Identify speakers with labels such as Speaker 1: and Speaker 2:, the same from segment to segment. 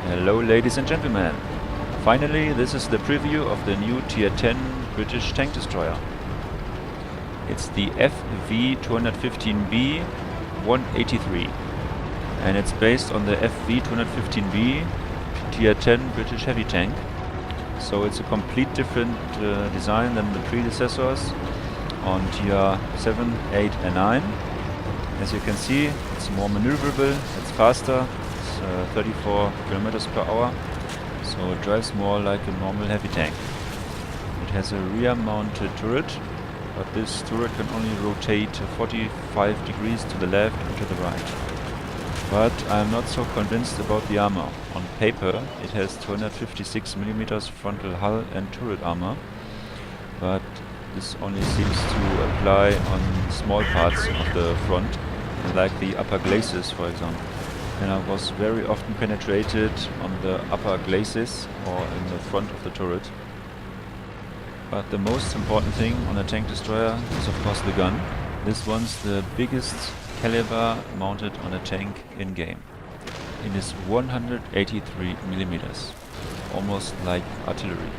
Speaker 1: Hello ladies and gentlemen. Finally, this is the preview of the new Tier 10 British tank destroyer. It's the FV215b 183 and it's based on the FV215b Tier 10 British heavy tank. So it's a complete different design than the predecessors on Tier 7, 8 and 9. As you can see, it's more maneuverable, it's faster, it's 34 kilometers per hour, so it drives more like a normal heavy tank. It has a rear mounted turret, but this turret can only rotate 45 degrees to the left and to the right. But I'm not so convinced about the armor. On paper it has 256 mm frontal hull and turret armor, but this only seems to apply on small parts of the front, like the upper glacis for example. And I was very often penetrated on the upper glacis or in the front of the turret. But the most important thing on a tank destroyer is of course the gun. This one's the biggest caliber mounted on a tank in-game. It is 183 mm, almost like artillery.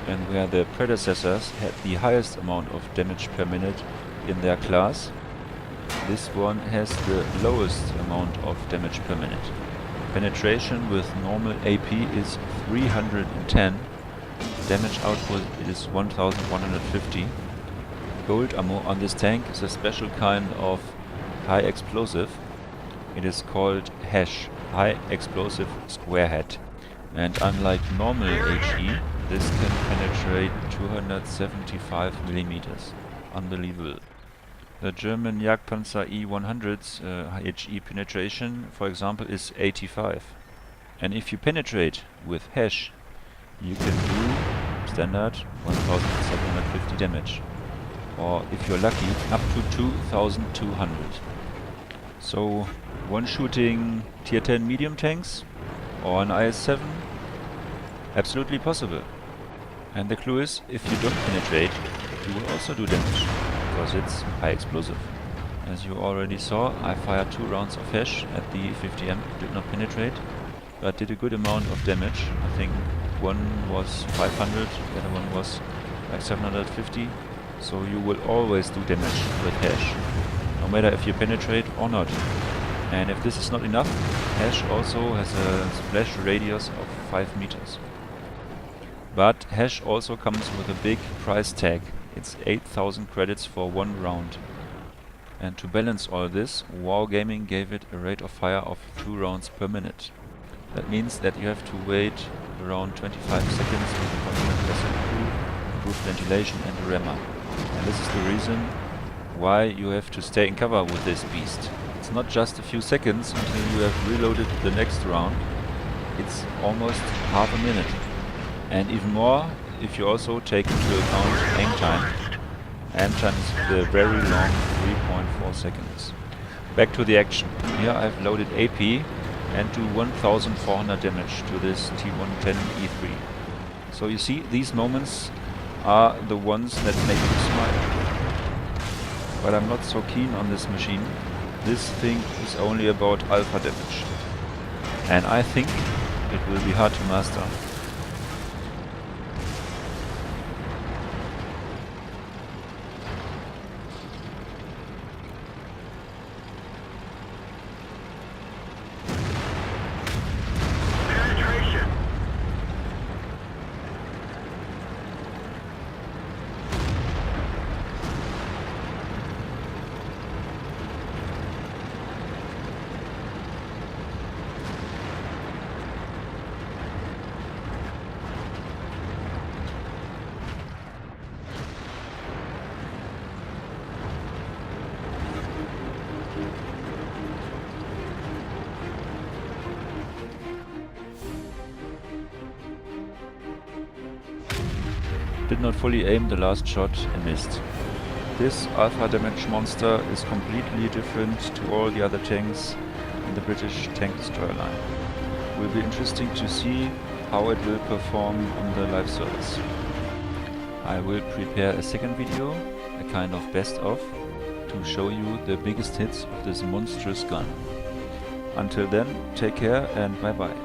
Speaker 1: And where the predecessors had the highest amount of damage per minute in their class, this one has the lowest amount of damage per minute. Penetration with normal AP is 310. Damage output is 1150. Gold ammo on this tank is a special kind of high explosive. It is called HESH, High Explosive Square Head. And unlike normal HE, this can penetrate 275 mm. Unbelievable. The German Jagdpanzer E100's HE penetration, for example, is 85. And if you penetrate with HESH, you can do standard 1750 damage. Or if you're lucky, up to 2200. So one-shooting Tier 10 medium tanks or an IS-7, absolutely possible. And the clue is, if you don't penetrate, you will also do damage, because it's high explosive. As you already saw, I fired 2 rounds of HESH at the E50M, did not penetrate, but did a good amount of damage. I think one was 500, the other one was like 750. So you will always do damage with HESH, no matter if you penetrate or not. And if this is not enough, HESH also has a splash radius of 5 meters. But HESH also comes with a big price tag. It's 8,000 credits for 1 round. And to balance all this, Wargaming gave it a rate of fire of 2 rounds per minute. That means that you have to wait around 25 seconds with a constant vessel crew, improved ventilation and a rammer. And this is the reason why you have to stay in cover with this beast. It's not just a few seconds until you have reloaded the next round, it's almost half a minute. And even more if you also take into account aim time. Aim time is the very long 3.4 seconds. Back to the action. Here I've loaded AP and do 1400 damage to this T110E3. So you see, these moments are the ones that make you smile. But I'm not so keen on this machine. This thing is only about alpha damage. And I think it will be hard to master. Did not fully aim the last shot and missed. This alpha damage monster is completely different to all the other tanks in the British tank destroyer line. It will be interesting to see how it will perform on the live servers. I will prepare a second video, a kind of best of, to show you the biggest hits of this monstrous gun. Until then, take care and bye bye.